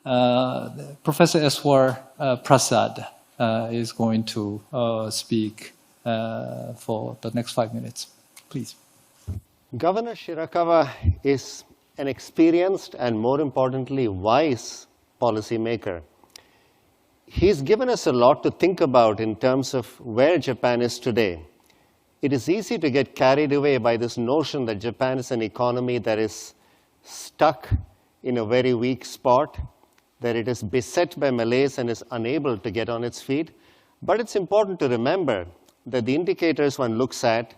Professor Eswar Prasad is going to speak for the next 5 minutes. Please. Governor Shirakawa is an experienced and, more importantly, wise policymaker. He's given us a lot to think about in terms of where Japan is today. It is easy to get carried away by this notion that Japan is an economy that is stuck in a very weak spot, that it is beset by malaise and is unable to get on its feet. But it's important to remember that the indicators one looks at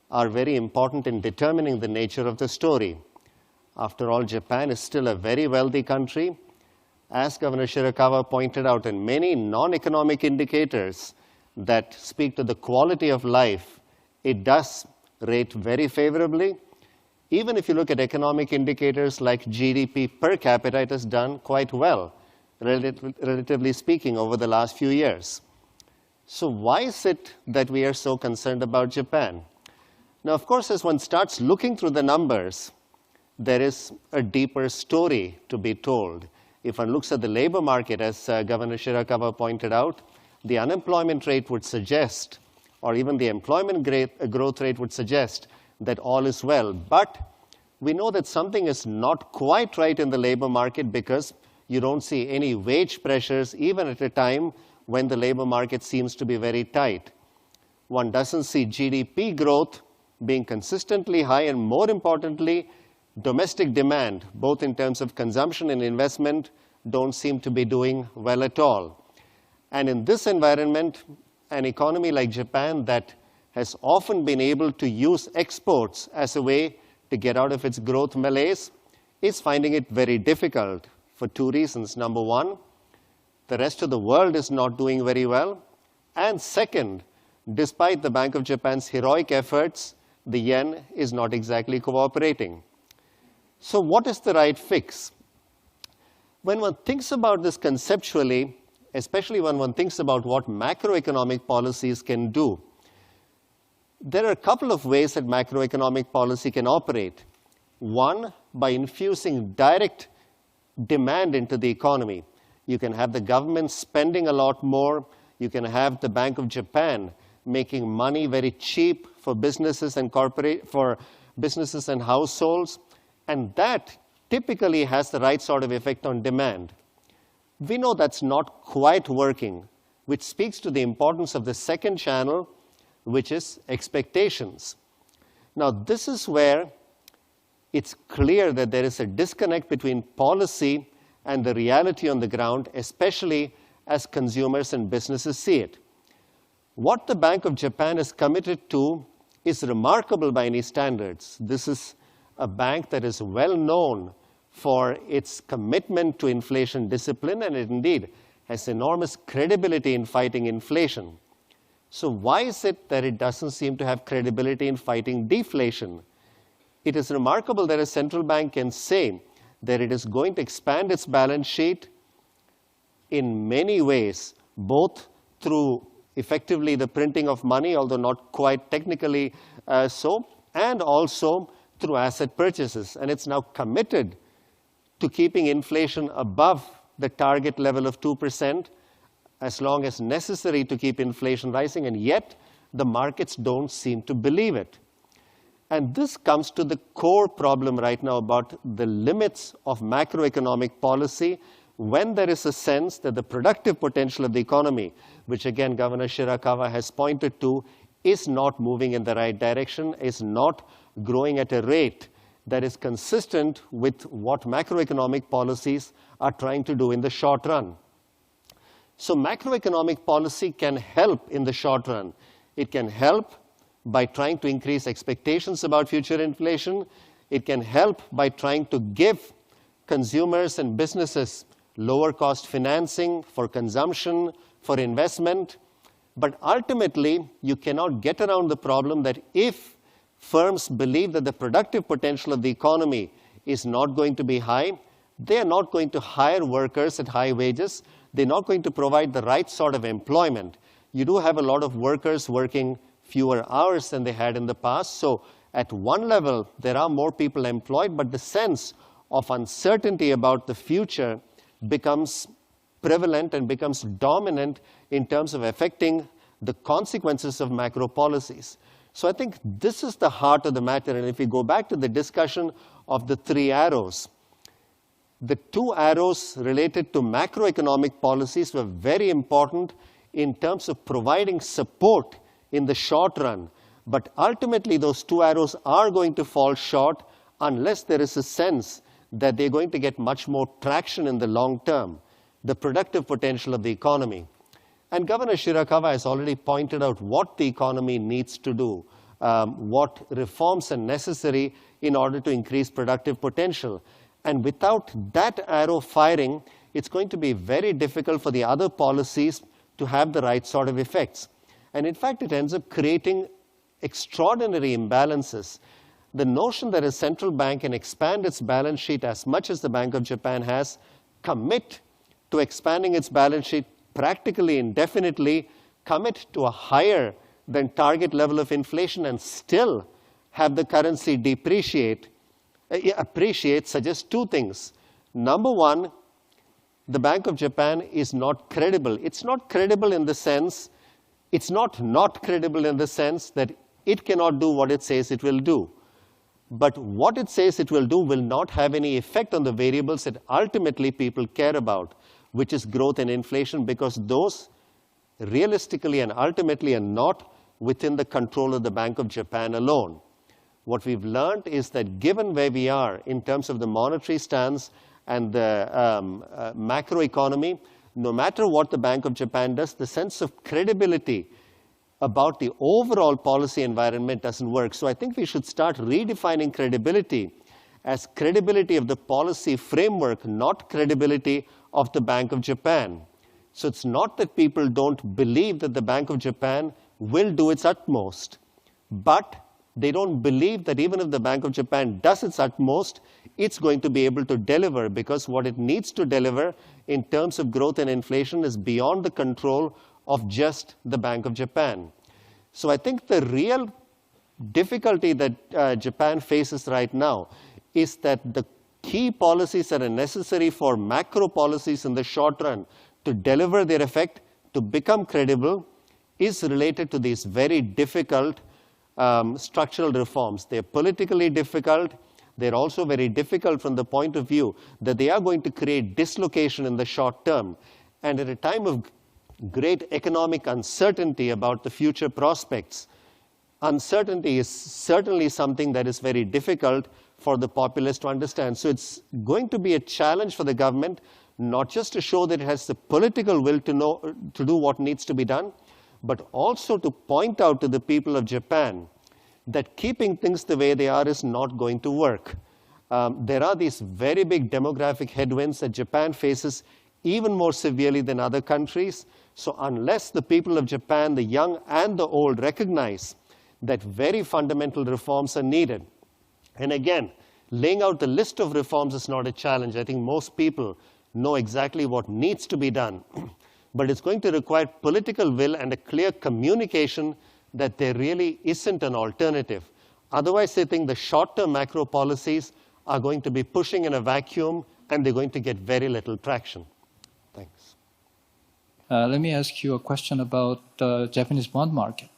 are very important in determining the nature of the story. After all, Japan is still a very wealthy country. As Governor Shirakawa pointed out, in many non-economic indicators that speak to the quality of life, it does rate very favorably. Even if you look at economic indicators like GDP per capita, it has done quite well, relatively speaking, over the last few years. So why is it that we are so concerned about Japan? Now, of course, as one starts looking through the numbers, there is a deeper story to be told. If one looks at the labor market, as Governor Shirakawa pointed out, the unemployment rate would suggest, or even the employment growth rate would suggest, that all is well. But we know that something is not quite right in the labor market because you don't see any wage pressures, even at a time when the labor market seems to be very tight. One doesn't see GDP growth being consistently high, and more importantly, domestic demand, both in terms of consumption and investment, don't seem to be doing well at all. And in this environment, an economy like Japan that has often been able to use exports as a way to get out of its growth malaise is finding it very difficult for two reasons. Number one, the rest of the world is not doing very well. And second, despite the Bank of Japan's heroic efforts, the yen is not exactly cooperating. So what is the right fix? When one thinks about this conceptually, especially when one thinks about what macroeconomic policies can do, there are a couple of ways that macroeconomic policy can operate. One, by infusing direct demand into the economy. You can have the government spending a lot more. You can have the Bank of Japan making money very cheap for businesses and households. And that typically has the right sort of effect on demand. We know that's not quite working, which speaks to the importance of the second channel, which is expectations. Now, this is where it's clear that there is a disconnect between policy and the reality on the ground, especially as consumers and businesses see it. What the Bank of Japan is committed to is remarkable by any standards. This is a bank that is well known for its commitment to inflation discipline, and it indeed has enormous credibility in fighting inflation. So why is it that it doesn't seem to have credibility in fighting deflation? It is remarkable that a central bank can say that it is going to expand its balance sheet in many ways, both through effectively the printing of money, although not quite technically so, and also through asset purchases. And it's now committed to keeping inflation above the target level of 2%, as long as necessary to keep inflation rising, and yet the markets don't seem to believe it. And this comes to the core problem right now about the limits of macroeconomic policy when there is a sense that the productive potential of the economy, which again Governor Shirakawa has pointed to, is not moving in the right direction, is not growing at a rate that is consistent with what macroeconomic policies are trying to do in the short run. So macroeconomic policy can help in the short run. It can help by trying to increase expectations about future inflation. It can help by trying to give consumers and businesses lower cost financing for consumption, for investment. But ultimately, you cannot get around the problem that if firms believe that the productive potential of the economy is not going to be high, they are not going to hire workers at high wages. They're not going to provide the right sort of employment. You do have a lot of workers working fewer hours than they had in the past. So at one level, there are more people employed, but the sense of uncertainty about the future becomes prevalent and becomes dominant in terms of affecting the consequences of macro policies. So I think this is the heart of the matter. And if we go back to the discussion of the three arrows, the two arrows related to macroeconomic policies were very important in terms of providing support in the short run. But ultimately, those two arrows are going to fall short unless there is a sense that they're going to get much more traction in the long term, the productive potential of the economy. And Governor Shirakawa has already pointed out what the economy needs to do, what reforms are necessary in order to increase productive potential. And without that arrow firing, it's going to be very difficult for the other policies to have the right sort of effects. And in fact, it ends up creating extraordinary imbalances. The notion that a central bank can expand its balance sheet as much as the Bank of Japan has, commit to expanding its balance sheet practically indefinitely, commit to a higher than target level of inflation, and still have the currency appreciate suggests two things. Number one, the Bank of Japan is not credible. It's not credible in the sense, it's not credible in the sense that it cannot do what it says it will do. But what it says it will do will not have any effect on the variables that ultimately people care about, which is growth and inflation, because those realistically and ultimately are not within the control of the Bank of Japan alone. What we've learned is that given where we are in terms of the monetary stance and the macroeconomy, no matter what the Bank of Japan does, the sense of credibility about the overall policy environment doesn't work. So I think we should start redefining credibility as credibility of the policy framework, not credibility of the Bank of Japan. So it's not that people don't believe that the Bank of Japan will do its utmost, but they don't believe that even if the Bank of Japan does its utmost, it's going to be able to deliver, because what it needs to deliver in terms of growth and inflation is beyond the control of just the Bank of Japan. So I think the real difficulty that Japan faces right now is that the key policies that are necessary for macro policies in the short run to deliver their effect, to become credible, is related to these very difficult structural reforms. They're politically difficult. They're also very difficult from the point of view that they are going to create dislocation in the short term. And at a time of great economic uncertainty about the future prospects, uncertainty is certainly something that is very difficult for the populace to understand. So it's going to be a challenge for the government, not just to show that it has the political will to do what needs to be done, but also to point out to the people of Japan that keeping things the way they are is not going to work. There are these very big demographic headwinds that Japan faces even more severely than other countries. So unless the people of Japan, the young and the old, recognize that very fundamental reforms are needed, and again, laying out the list of reforms is not a challenge. I think most people know exactly what needs to be done. But it's going to require political will and a clear communication that there really isn't an alternative. Otherwise, I think the short-term macro policies are going to be pushing in a vacuum, and they're going to get very little traction. Thanks. Let me ask you a question about the Japanese bond market.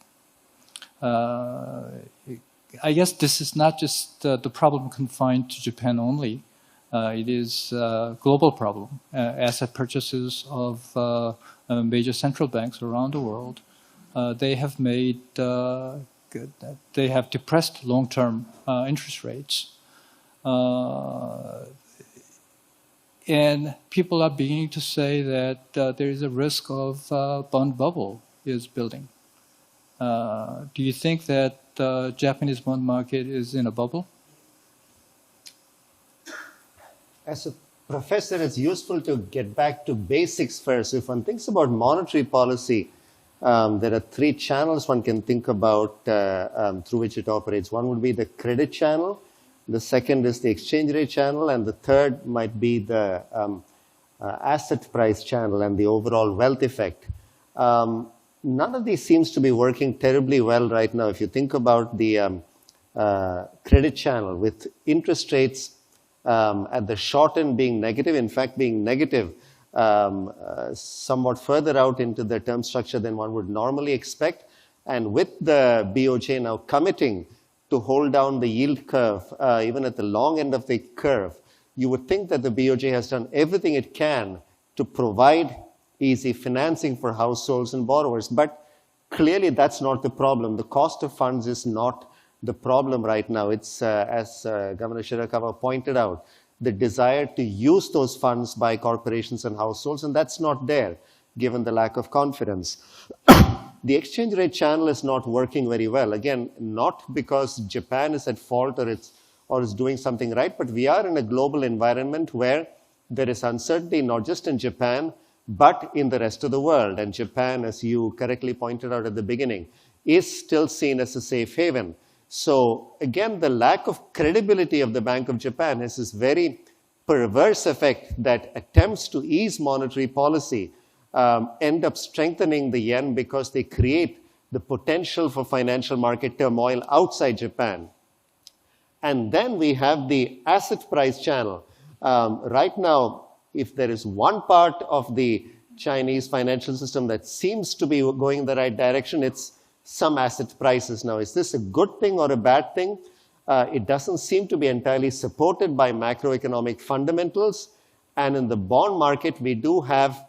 I guess this is not just the problem confined to Japan only. It is a global problem. Asset purchases of major central banks around the world, they have depressed long-term interest rates. And people are beginning to say that there is a risk of bond bubble is building. Do you think that the Japanese bond market is in a bubble? As a professor, it's useful to get back to basics first. If one thinks about monetary policy, there are three channels one can think about through which it operates. One would be the credit channel, the second is the exchange rate channel, and the third might be the asset price channel and the overall wealth effect. None of these seems to be working terribly well right now. If you think about the credit channel, with interest rates at the short end being negative, in fact being negative somewhat further out into the term structure than one would normally expect. And with the BOJ now committing to hold down the yield curve, even at the long end of the curve, you would think that the BOJ has done everything it can to provide easy financing for households and borrowers. But clearly that's not the problem. The cost of funds is not the problem right now. It's, as Governor Shirakawa pointed out, the desire to use those funds by corporations and households, and that's not there, given the lack of confidence. The exchange rate channel is not working very well. Again, not because Japan is at fault or is doing something right, but we are in a global environment where there is uncertainty, not just in Japan, but in the rest of the world. And Japan, as you correctly pointed out at the beginning, is still seen as a safe haven. So again, the lack of credibility of the Bank of Japan has this very perverse effect that attempts to ease monetary policy end up strengthening the yen because they create the potential for financial market turmoil outside Japan. And then we have the asset price channel. Right now, if there is one part of the Chinese financial system that seems to be going in the right direction, it's some asset prices. Now, is this a good thing or a bad thing? It doesn't seem to be entirely supported by macroeconomic fundamentals. And in the bond market, we do have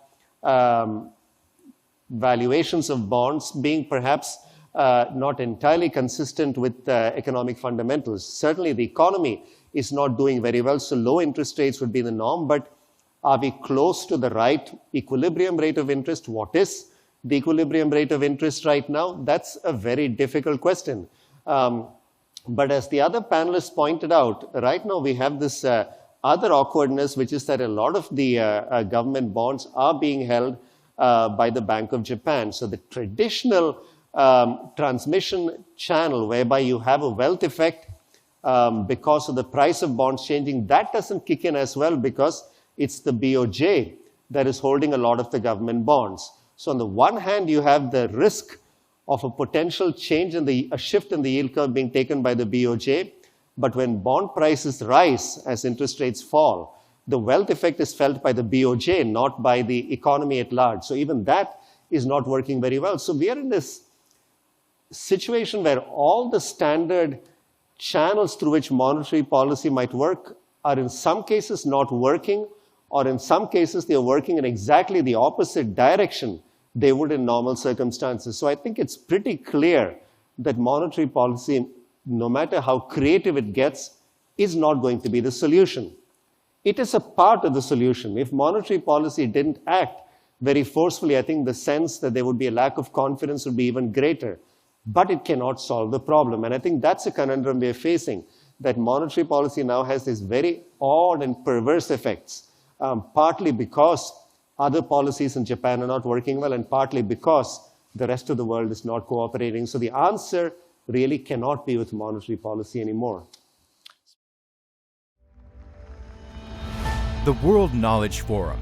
valuations of bonds being perhaps not entirely consistent with economic fundamentals. Certainly, the economy is not doing very well, so low interest rates would be the norm. But are we close to the right equilibrium rate of interest? What is the equilibrium rate of interest right now? That's a very difficult question. But as the other panelists pointed out, right now we have this other awkwardness, which is that a lot of the government bonds are being held by the Bank of Japan. So the traditional transmission channel whereby you have a wealth effect because of the price of bonds changing, that doesn't kick in as well because it's the BOJ that is holding a lot of the government bonds. So on the one hand, you have the risk of a potential change in a shift in the yield curve being taken by the BOJ. But when bond prices rise as interest rates fall, the wealth effect is felt by the BOJ, not by the economy at large. So even that is not working very well. So we are in this situation where all the standard channels through which monetary policy might work are in some cases not working, or in some cases they are working in exactly the opposite direction they would in normal circumstances. So I think it's pretty clear that monetary policy, no matter how creative it gets, is not going to be the solution. It is a part of the solution. If monetary policy didn't act very forcefully, I think the sense that there would be a lack of confidence would be even greater. But it cannot solve the problem. And I think that's a conundrum we're facing, that monetary policy now has these very odd and perverse effects, partly because other policies in Japan are not working well, and partly because the rest of the world is not cooperating. So the answer really cannot be with monetary policy anymore. The World Knowledge Forum